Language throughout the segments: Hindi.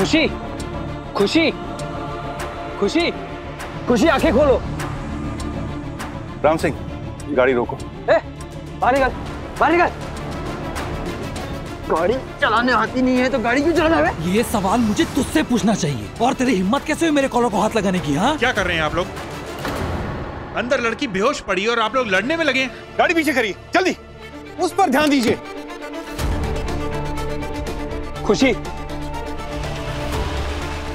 खुशी, खुशी, खुशी, खुशी, आंखें खोलो। राम सिंह, गाड़ी रोको। बाहर निकल, बाहर निकल। गाड़ी चलाने आती नहीं है तो गाड़ी क्यों चलाना है? ये सवाल मुझे तुझसे पूछना चाहिए। और तेरी हिम्मत कैसे हुई मेरे कॉलर को हाथ लगाने की? हाँ, क्या कर रहे हैं आप लोग? अंदर लड़की बेहोश पड़ी और आप लोग लड़ने में लगे। गाड़ी पीछे करिए, जल्दी, उस पर ध्यान दीजिए। खुशी,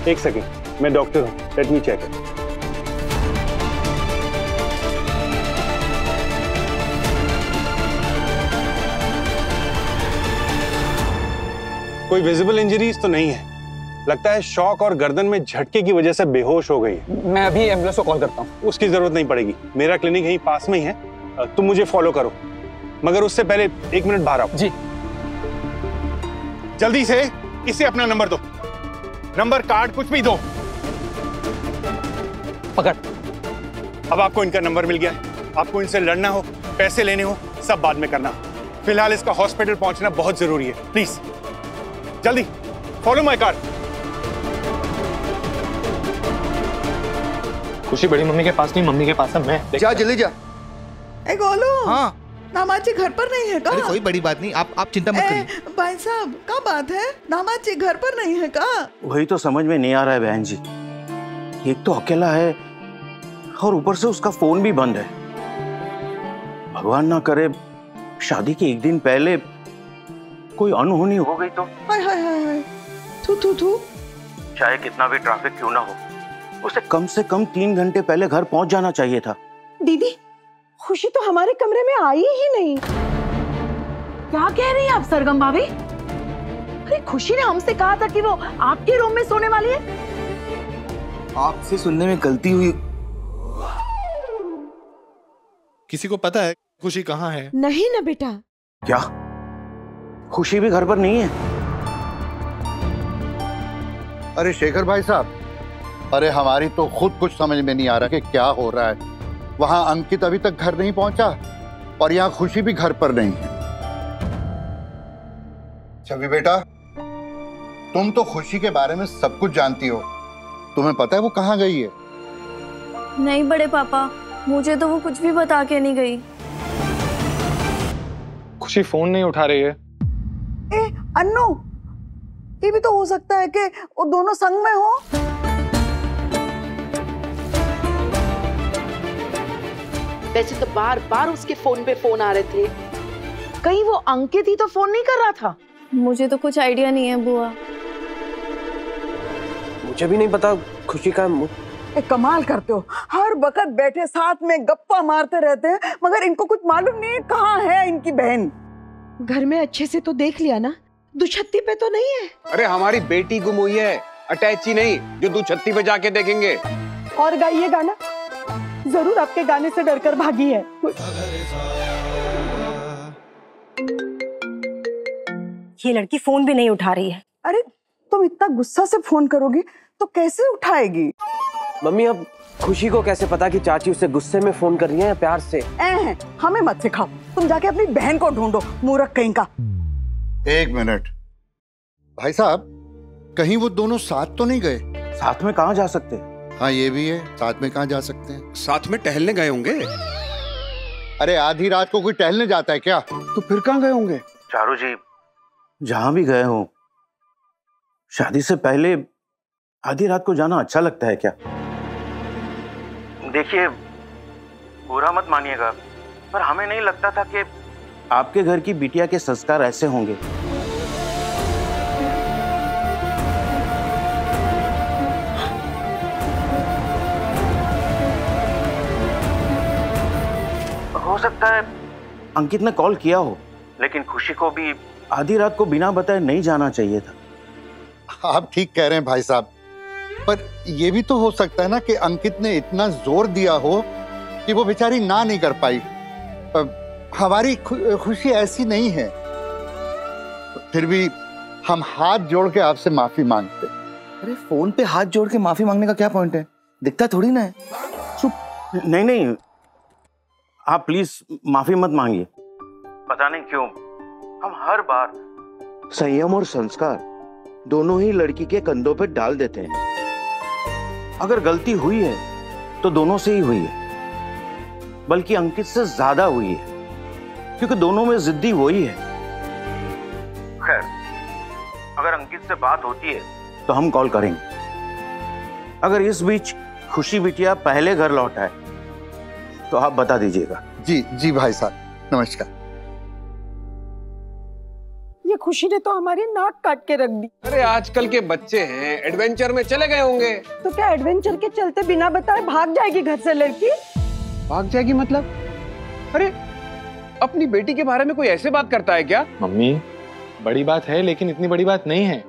एक सेकेंड, मैं डॉक्टर हूं, लेट मी चेक इट। कोई विजिबल इंजरीज तो नहीं है। लगता है शॉक और गर्दन में झटके की वजह से बेहोश हो गई है। मैं अभी एम्बुलेंस को कॉल करता हूँ। उसकी जरूरत नहीं पड़ेगी, मेरा क्लिनिक यहीं पास में ही है, तुम मुझे फॉलो करो, मगर उससे पहले 1 मिनट बाहर आओ। जी। जल्दी से इसे अपना नंबर दो, नंबर कार्ड कुछ भी दो। पकड़। अब आपको इनका नंबर मिल गया है। आपको इनसे लड़ना हो, पैसे लेने हो, सब बाद में करना। फिलहाल इसका हॉस्पिटल पहुंचना बहुत जरूरी है। प्लीज जल्दी फॉलो माय कार। खुशी बड़ी मम्मी के पास नहीं, मम्मी के पास है। मैं जा जल्दी जा। ए गोलू, हाँ दामाद जी घर पर नहीं है का? अरे कोई बड़ी बात नहीं, आप चिंता मत करिए। भाई साहब, क्या बात है? दामाद जी घर पर नहीं है का? वही तो समझ में नहीं आ रहा है बहन जी। एक तो अकेला है और ऊपर से उसका फोन भी बंद है। भगवान ना करे शादी के 1 दिन पहले कोई अनहोनी हो गई तो। हाय हाय हाय हाय, थू थू थू। चाहे कितना भी ट्रैफिक क्यों ना हो, उसे कम से कम 3 घंटे पहले घर पहुंच जाना चाहिए था। दीदी, खुशी तो हमारे कमरे में आई ही नहीं। क्या कह रही हैं आप सरगम भाभी? अरे खुशी ने हमसे कहा था कि वो आपके रूम में सोने वाली है। आपसे सुनने में गलती हुई। किसी को पता है खुशी कहाँ है? नहीं ना बेटा। क्या खुशी भी घर पर नहीं है? अरे शेखर भाई साहब, अरे हमारी तो खुद कुछ समझ में नहीं आ रहा कि क्या हो रहा है। वहां अंकित अभी तक घर नहीं पहुंचा और यहाँ खुशी भी घर पर नहीं है। छवि बेटा, तुम तो खुशी के बारे में सब कुछ जानती हो, तुम्हें पता है वो कहाँ गई है? नहीं बड़े पापा, मुझे तो वो कुछ भी बता के नहीं गई। खुशी फोन नहीं उठा रही है। अन्नू, ये भी तो हो सकता है कि वो दोनों संग में हो। वैसे तो बार बार उसके फोन पे फोन आ रहे थे। कहीं वो अंकित ही तो फोन नहीं कर रहा था? मुझे तो कुछ आइडिया नहीं है बुआ। मुझे भी नहीं पता खुशी का। कमाल करते हो, हर वक्त बैठे साथ में गप्पा मारते रहते हैं, मगर इनको कुछ मालूम नहीं है कहाँ है इनकी बहन। घर में अच्छे से तो देख लिया ना, दुछत्ती पे तो नहीं है? अरे हमारी बेटी गुम हुई है, अटैची नहीं जो दुछत्ती पे जाके देखेंगे। और गाइए गाना, जरूर आपके गाने से डरकर भागी है। ये लड़की फोन भी नहीं उठा रही है। अरे तुम इतना गुस्सा से फोन करोगी तो कैसे उठाएगी? मम्मी, अब खुशी को कैसे पता कि चाची उसे गुस्से में फोन कर रही है या प्यार से? हमें मत सिखाओ, तुम जाके अपनी बहन को ढूंढो, मूर्ख कहीं का। 1 मिनट भाई साहब, कहीं वो दोनों साथ तो नहीं गए? साथ में कहाँ जा सकते हैं? हाँ ये भी है, साथ में कहाँ जा सकते हैं? साथ में टहलने गए होंगे। अरे आधी रात को कोई टहलने जाता है क्या? तो फिर कहाँ गए होंगे? चारू जी, जहां भी गए हो, शादी से पहले आधी रात को जाना अच्छा लगता है क्या? देखिए, बुरा मत मानिएगा, पर हमें नहीं लगता था कि आपके घर की बिटिया के संस्कार ऐसे होंगे। हो सकता है अंकित ने कॉल किया हो, लेकिन खुशी को भी आधी रात को बिना बताए नहीं जाना चाहिए था। आप ठीक कह रहे हैं भाई साहब, पर यह भी तो हो सकता है ना कि अंकित ने इतना जोर दिया हो कि वो बेचारी ना नहीं कर पाई। हमारी खुशी ऐसी नहीं है। फिर भी हम हाथ जोड़ के आपसे माफी मांगते। अरे फोन पे हाथ जोड़ के माफी मांगने का क्या पॉइंट है? दिखता थोड़ी ना है। चुप। नहीं नहीं, आप प्लीज माफी मत मांगिए। पता नहीं क्यों हम हर बार संयम और संस्कार दोनों ही लड़की के कंधों पे डाल देते हैं। अगर गलती हुई है तो दोनों से ही हुई है, बल्कि अंकित से ज्यादा हुई है, क्योंकि दोनों में जिद्दी वही है। खैर, अगर अंकित से बात होती है तो हम कॉल करेंगे। अगर इस बीच खुशी बिटिया पहले घर लौटा है तो आप बता दीजिएगा। जी जी भाई साहब, नमस्कार। ये खुशी ने तो हमारी नाक काट के रख दी। अरे आजकल के बच्चे हैं, एडवेंचर में चले गए होंगे। तो क्या एडवेंचर के चलते बिना बताए भाग जाएगी घर से लड़की? भाग जाएगी मतलब? अरे अपनी बेटी के बारे में कोई ऐसे बात करता है क्या? मम्मी, बड़ी बात है लेकिन इतनी बड़ी बात नहीं है।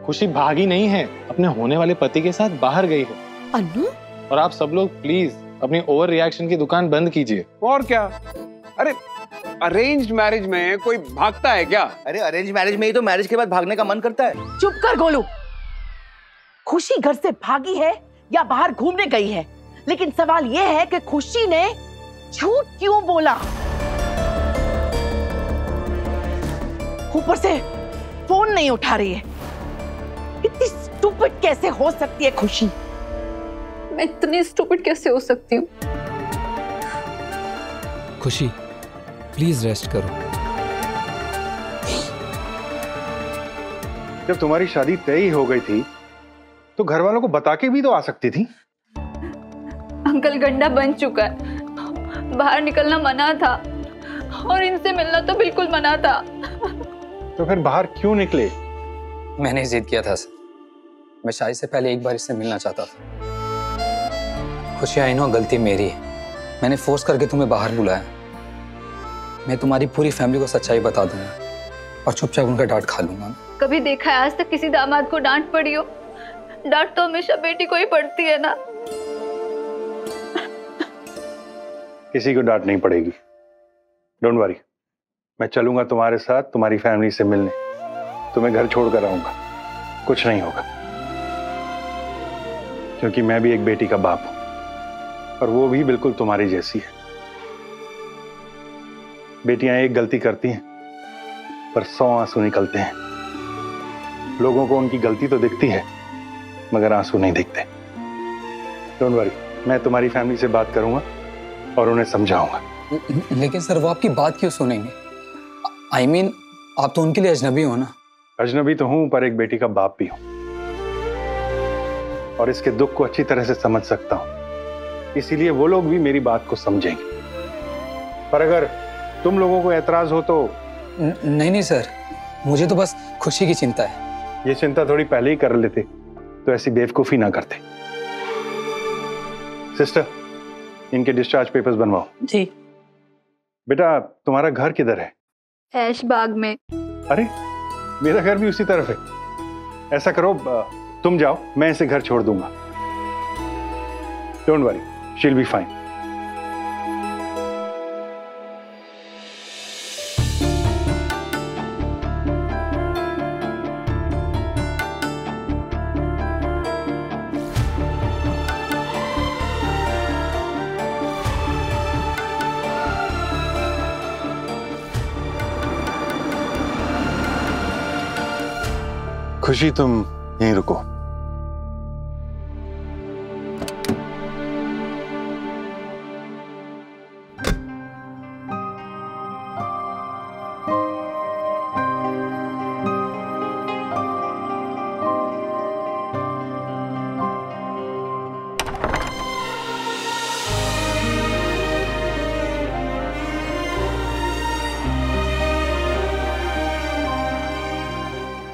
खुशी भागी नहीं है, अपने होने वाले पति के साथ बाहर गई है। अन्नू? और आप सब लोग प्लीज अपनी ओवर रिएक्शन की दुकान बंद कीजिए। और क्या? अरे अरेंज्ड मैरिज में कोई भागता है क्या? अरे अरेंज मैरिज में ही तो मैरिज के बाद भागने का मन करता है। चुप कर गोलू। खुशी घर से भागी है या बाहर घूमने गई है, लेकिन सवाल यह है कि खुशी ने झूठ क्यों बोला? ऊपर से फोन नहीं उठा रही है। इतनी स्टूपिड कैसे हो सकती है खुशी? मैं इतनी स्टूपिड कैसे हो सकती हूँ? खुशी प्लीज रेस्ट करो। जब तुम्हारी शादी तय ही हो गई थी तो घर वालों को बता के भी तो आ सकती थी। अंकल गंडा बन चुका है, बाहर निकलना मना था और इनसे मिलना तो बिल्कुल मना था। तो फिर बाहर क्यों निकले? मैंने जिद किया था सर, मैं शादी से पहले एक बार इससे मिलना चाहता था। खुशी, आई नो गलती मेरी है, मैंने फोर्स करके तुम्हें बाहर बुलाया। मैं तुम्हारी पूरी फैमिली को सच्चाई बता दूंगा और चुपचाप उनका डांट खा लूंगा। कभी देखा है आज तक किसी दामाद को डांट पड़ी हो? डांट तो हमेशा बेटी को ही पड़ती है ना। किसी को डांट नहीं पड़ेगी, डोंट वरी। मैं चलूंगा तुम्हारे साथ तुम्हारी फैमिली से मिलने, तुम्हें घर छोड़कर आऊंगा, कुछ नहीं होगा। क्योंकि मैं भी एक बेटी का बाप हूं और वो भी बिल्कुल तुम्हारी जैसी है। बेटियां एक गलती करती हैं पर 100 आंसू निकलते हैं। लोगों को उनकी गलती तो दिखती है मगर आंसू नहीं दिखते। डोंट वरी, मैं तुम्हारी फैमिली से बात करूंगा और उन्हें समझाऊंगा। लेकिन सर वो आपकी बात क्यों सुनेंगे? I mean, आप तो उनके लिए अजनबी हो ना। अजनबी तो हूं पर एक बेटी का बाप भी हूं और इसके दुख को अच्छी तरह से समझ सकता हूं, इसीलिए वो लोग भी मेरी बात को समझेंगे। पर अगर तुम लोगों को एतराज हो तो? नहीं सर, मुझे तो बस खुशी की चिंता है। ये चिंता थोड़ी पहले ही कर लेते तो ऐसी बेवकूफी ना करते। सिस्टर, इनके डिस्चार्ज पेपर्स बनवाओ। जी। बेटा, तुम्हारा घर किधर है? ऐश बाग में। अरे मेरा घर भी उसी तरफ है। ऐसा करो, तुम जाओ, मैं इसे घर छोड़ दूंगा। Don't worry, she will be fine. खुशी, तुम यहीं रुको।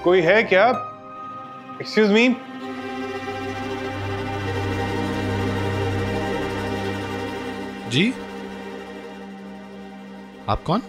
कोई है क्या? Excuse me. जी, आप कौन?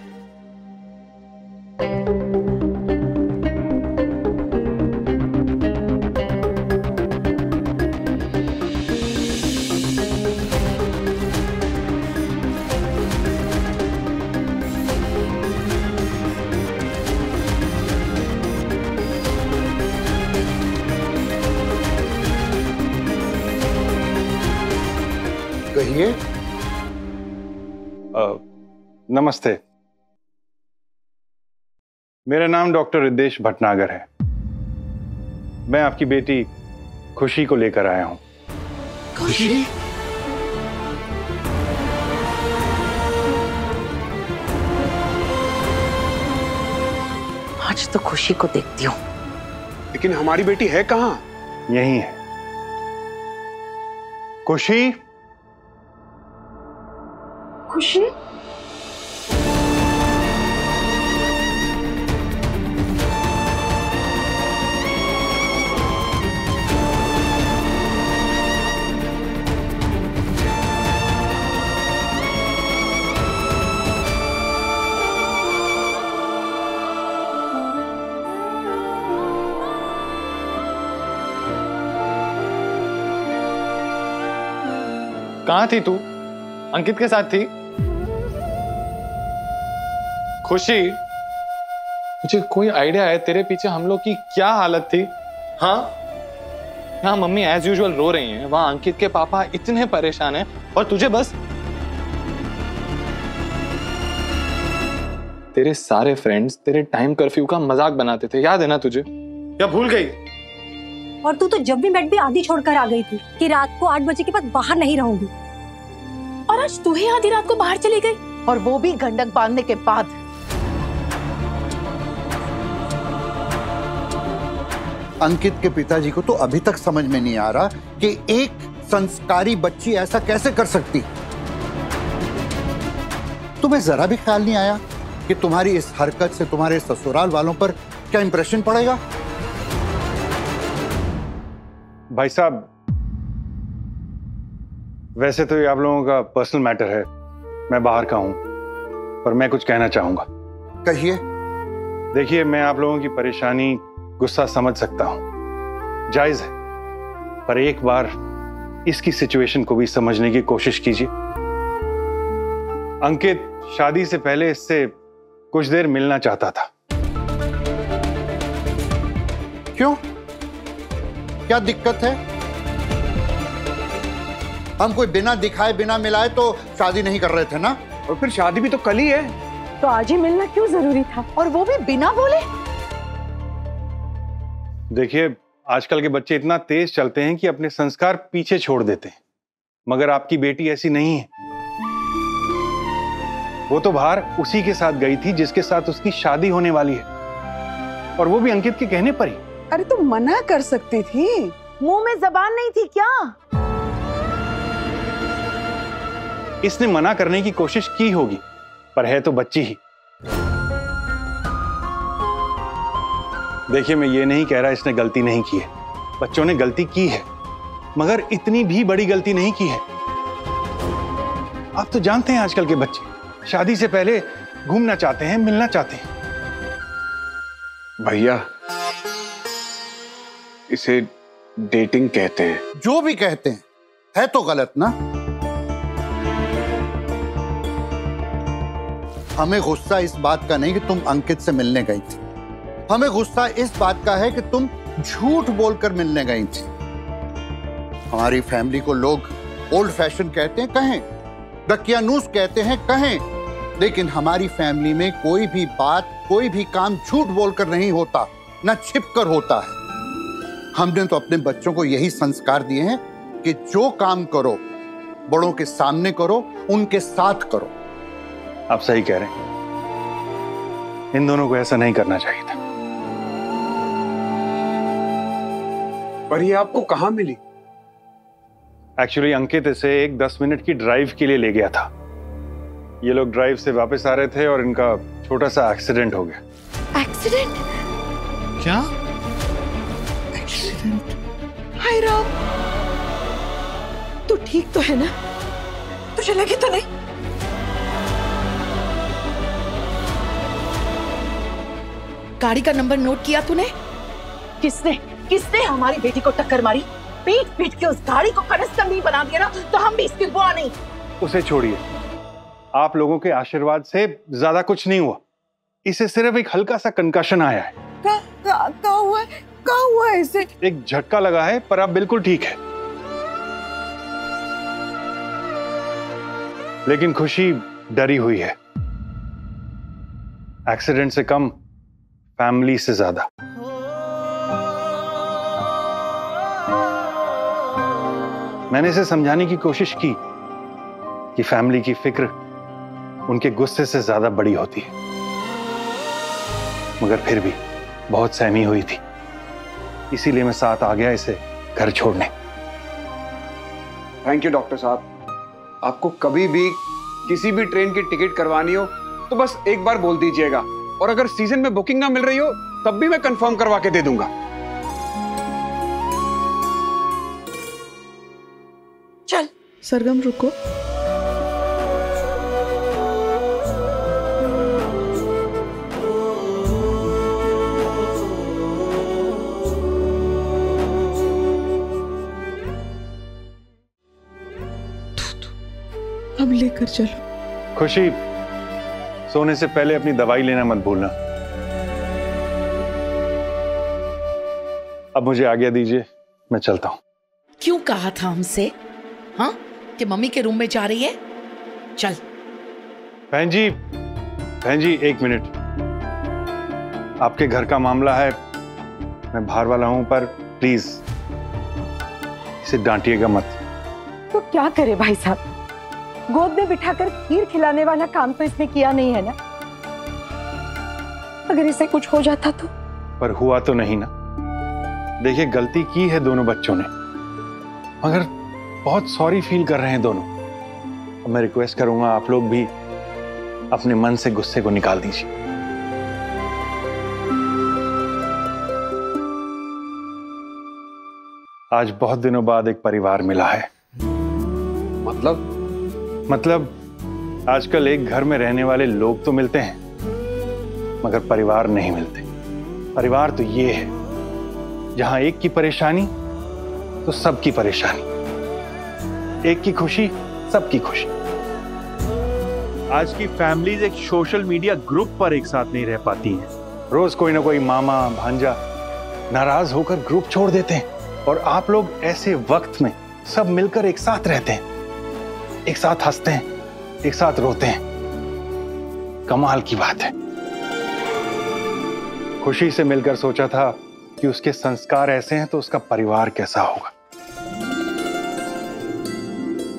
कहिए। नमस्ते, मेरा नाम डॉक्टर रिद्धेश भटनागर है। मैं आपकी बेटी खुशी को लेकर आया हूं। खुशी? आज तो खुशी को देखती हूँ। लेकिन हमारी बेटी है कहाँ? यही है। खुशी, खुशी? कहाँ थी तू? अंकित के साथ थी? खुशी, मुझे कोई आइडिया है तेरे पीछे हम लोग की क्या हालत थी? हाँ, यहाँ मम्मी एज यूजुअल रो रही हैं, वहां अंकित के पापा इतने परेशान हैं और तुझे बस तेरे सारे फ्रेंड्स तेरे टाइम कर्फ्यू का मजाक बनाते थे, याद है ना तुझे? या भूल गई? और तू तो जब भी बैठ भी आधी छोड़कर आ गई थी कि रात को 8 बजे के बाद बाहर नहीं रहूंगी। और आज तू ही आधी रात को बाहर चली गई, और वो भी गंडक बांधने के बाद। अंकित के पिताजी को तो अभी तक समझ में नहीं आ रहा कि एक संस्कारी बच्ची ऐसा कैसे कर सकती। तुम्हें जरा भी ख्याल नहीं आया कि तुम्हारी इस हरकत से तुम्हारे ससुराल वालों पर क्या इंप्रेशन पड़ेगा? भाई साहब, वैसे तो ये आप लोगों का पर्सनल मैटर है, मैं बाहर का हूं, पर मैं कुछ कहना चाहूंगा। कहिए। देखिए, मैं आप लोगों की परेशानी, गुस्सा समझ सकता हूं, जायज है, पर एक बार इसकी सिचुएशन को भी समझने की कोशिश कीजिए। अंकित शादी से पहले इससे कुछ देर मिलना चाहता था। क्यों? क्या दिक्कत है? हम कोई बिना दिखाए बिना मिलाए तो शादी नहीं कर रहे थे ना? और फिर शादी भी तो कल ही है। तो आज ही मिलना क्यों जरूरी था, और वो भी बिना बोले? देखिए, आजकल के बच्चे इतना तेज चलते हैं कि अपने संस्कार पीछे छोड़ देते हैं, मगर आपकी बेटी ऐसी नहीं है। वो तो बाहर उसी के साथ गई थी जिसके साथ उसकी शादी होने वाली है, और वो भी अंकित के कहने पर ही। अरे तुम मना कर सकती थी, मुंह में जबान नहीं थी क्या? इसने मना करने की कोशिश की होगी, पर है तो बच्ची ही। देखिए, मैं ये नहीं कह रहा इसने गलती नहीं की है, बच्चों ने गलती की है, मगर इतनी भी बड़ी गलती नहीं की है। आप तो जानते हैं आजकल के बच्चे शादी से पहले घूमना चाहते हैं, मिलना चाहते हैं। भैया, इसे डेटिंग कहते हैं। जो भी कहते हैं, है तो गलत ना? हमें गुस्सा इस बात का नहीं कि तुम अंकित से मिलने गई थी, हमें गुस्सा इस बात का है कि तुम झूठ बोलकर मिलने गई थी। हमारी फैमिली को लोग ओल्ड फैशन कहते हैं, कहें, दकियानूस कहते हैं, कहें, लेकिन हमारी फैमिली में कोई भी बात, कोई भी काम झूठ बोलकर नहीं होता, ना छिपकर होता है। हमने तो अपने बच्चों को यही संस्कार दिए हैं कि जो काम करो बड़ों के सामने करो, उनके साथ करो। आप सही कह रहे हैं, इन दोनों को ऐसा नहीं करना चाहिए था। पर ये आपको कहां मिली? एक्चुअली अंकित इसे एक 10 मिनट की ड्राइव के लिए ले गया था। ये लोग ड्राइव से वापस आ रहे थे और इनका छोटा सा एक्सीडेंट हो गया। एक्सीडेंट? क्या? एक्सीडेंट? हाय राम, तू ठीक तो है ना? तुझे लगी तो नहीं? गाड़ी का नंबर नोट किया तूने? किसने किसने हमारी बेटी को टक्कर मारी? पीट पीट के उस गाड़ी को कनस्तंभी बना दिया ना, तो हम भी इसकी बुआ नहीं। उसे छोड़िए, आप लोगों के आशीर्वाद से ज्यादा कुछ नहीं हुआ। इसे सिर्फ एक हल्का सा कंकशन आया है। क्या हुआ है? क्या हुआ है इसे? एक झटका लगा है, पर अब बिल्कुल ठीक है। लेकिन खुशी डरी हुई है, एक्सीडेंट से कम फैमिली से ज्यादा। मैंने इसे समझाने की कोशिश की कि फैमिली की फिक्र उनके गुस्से से ज्यादा बड़ी होती है, मगर फिर भी बहुत सहमी हुई थी। इसीलिए मैं साथ आ गया इसे घर छोड़ने। थैंक यू डॉक्टर साहब। आपको कभी भी किसी भी ट्रेन की टिकट करवानी हो तो बस एक बार बोल दीजिएगा, और अगर सीजन में बुकिंग ना मिल रही हो तब भी मैं कंफर्म करवा के दे दूंगा। चल सरगम रुको। अब लेकर चलो। खुशी, सोने से पहले अपनी दवाई लेना मत भूलना। अब मुझे आज्ञा दीजिए, मैं चलता हूं। क्यों कहा था हमसे, हाँ, कि मम्मी के रूम में जा रही है? चल। बहन जी एक मिनट। आपके घर का मामला है, मैं बाहर वाला हूं, पर प्लीज इसे डांटिएगा मत। तो क्या करे भाई साहब, गोद में बिठाकर खीर खिलाने वाला काम तो इसने किया नहीं है ना। अगर इसे कुछ हो जाता तो? पर हुआ तो नहीं ना। देखिए, गलती की है दोनों बच्चों ने, मगर बहुत सॉरी फील कर रहे हैं दोनों। अब मैं रिक्वेस्ट करूंगा, आप लोग भी अपने मन से गुस्से को निकाल दीजिए। आज बहुत दिनों बाद एक परिवार मिला है। मतलब आजकल एक घर में रहने वाले लोग तो मिलते हैं, मगर परिवार नहीं मिलते। परिवार तो ये है जहां एक की परेशानी तो सबकी परेशानी, एक की खुशी सबकी खुशी। आज की फैमिलीज एक सोशल मीडिया ग्रुप पर एक साथ नहीं रह पाती हैं। रोज कोई ना कोई मामा भांजा नाराज होकर ग्रुप छोड़ देते हैं, और आप लोग ऐसे वक्त में सब मिलकर एक साथ रहते हैं, एक साथ हंसते हैं, एक साथ रोते हैं। कमाल की बात है। खुशी से मिलकर सोचा था कि उसके संस्कार ऐसे हैं तो उसका परिवार कैसा होगा।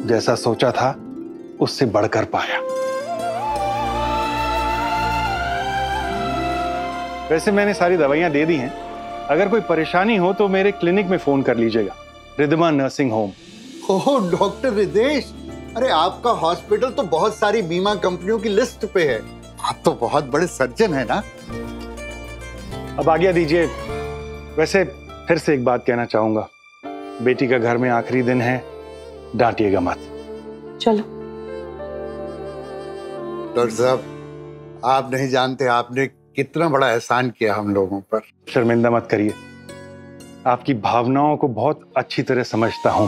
जैसा सोचा था उससे बढ़कर पाया। वैसे मैंने सारी दवाइयां दे दी हैं। अगर कोई परेशानी हो तो मेरे क्लिनिक में फोन कर लीजिएगा, रिद्धिमा नर्सिंग होम। ओह डॉक्टर रिदेश, अरे आपका हॉस्पिटल तो बहुत सारी बीमा कंपनियों की लिस्ट पे है। आप तो बहुत बड़े सर्जन है ना। अब आज्ञा दीजिए। वैसे फिर से एक बात कहना चाहूंगा, बेटी का घर में आखिरी दिन है, डांटिएगा मत। चलो। डॉक्टर साहब, आप नहीं जानते आपने कितना बड़ा एहसान किया हम लोगों पर। शर्मिंदा मत करिए, आपकी भावनाओं को बहुत अच्छी तरह समझता हूं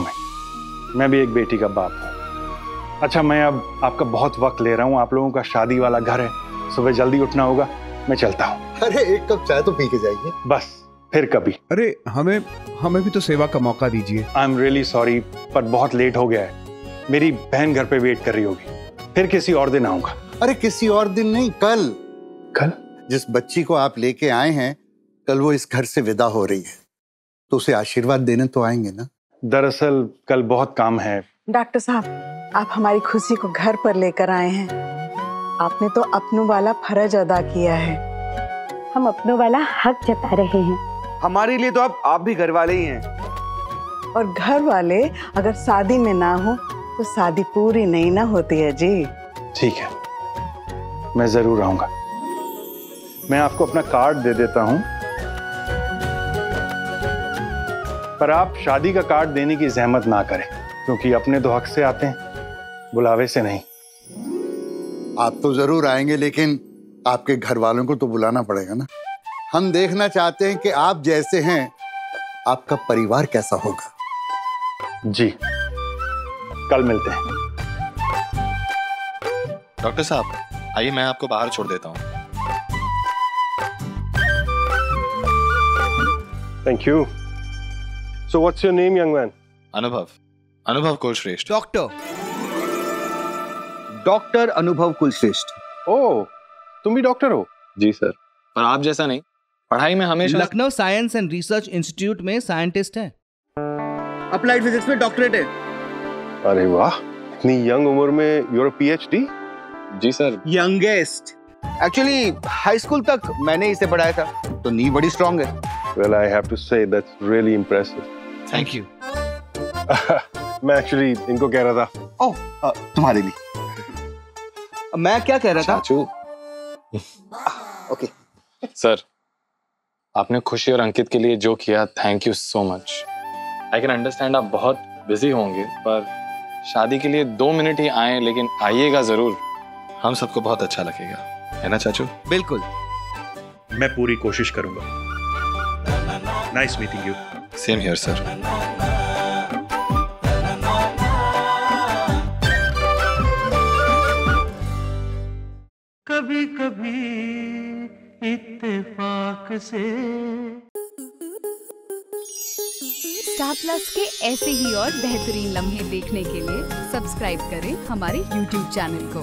मैं भी एक बेटी का बाप हूं। अच्छा, मैं अब आपका बहुत वक्त ले रहा हूं। आप लोगों का शादी वाला घर है, सुबह जल्दी उठना होगा। मैं चलता हूं। अरे एक कप चाय तो पी के जाइए। बस फिर कभी। अरे हमें भी तो सेवा का मौका दीजिए। आई एम रियली सॉरी, पर बहुत लेट हो गया है। मेरी बहन घर पे वेट कर रही होगी। फिर किसी और दिन आऊंगा। अरे किसी और दिन नहीं, कल। कल? जिस बच्ची को आप लेके आए हैं, कल वो इस घर से विदा हो रही है, तो उसे आशीर्वाद देने तो आएंगे ना। दरअसल कल बहुत काम है। डॉक्टर साहब, आप हमारी खुशी को घर पर लेकर आए हैं। आपने तो अपनों वाला फर्ज अदा किया है। हम अपनों वाला हक जता रहे हैं। हमारे लिए तो अब आप भी घर वाले ही हैं। और घर वाले अगर शादी में ना हो तो शादी पूरी नहीं ना होती है जी। ठीक है, मैं जरूर आऊंगा। मैं आपको अपना कार्ड दे देता हूं, पर आप शादी का कार्ड देने की जहमत ना करें, क्योंकि अपने तो हक से आते हैं, बुलावे से नहीं। आप तो जरूर आएंगे, लेकिन आपके घर वालों को तो बुलाना पड़ेगा ना। हम देखना चाहते हैं कि आप जैसे हैं आपका परिवार कैसा होगा। जी, कल मिलते हैं। डॉक्टर साहब, आइए मैं आपको बाहर छोड़ देता हूँ। Thank you. So what's your name, young man? अनुभव कुलश्रेष्ठ। डॉक्टर अनुभव कुलश्रेष्ठ। ओह, तुम भी डॉक्टर हो? जी सर, पर आप जैसा नहीं। पढ़ाई में हमेशा Lucknow science and research institute में साइंटिस्ट हैं। अप्लाइड फिजिक्स में डॉक्टरेट है। अरे वाह, इतनी यंग उम्र में यूर पीएचडी? जी sir. Youngest. Actually high school तक मैंने इसे पढ़ाया था, तो नींव बड़ी स्ट्रांग है। Well, I have to say that's really impressive. Thank you. मैं एक्चुअली इनको कह रहा था। ओह, तुम्हारे लिए। मैं क्या कह रहा था? चाचू। ओके। सर, आपने खुशी और अंकित के लिए जो किया, thank you so much. I can understand आप बहुत बिजी होंगे, पर शादी के लिए 2 मिनट ही आए, लेकिन आइएगा जरूर। हम सबको बहुत अच्छा लगेगा, है ना चाचू? बिल्कुल। मैं पूरी कोशिश करूंगा। Nice meeting you. Same here sir. कभी कभी इत्तेफाक से। स्टार प्लस के ऐसे ही और बेहतरीन लम्हे देखने के लिए सब्सक्राइब करें हमारे YouTube चैनल को।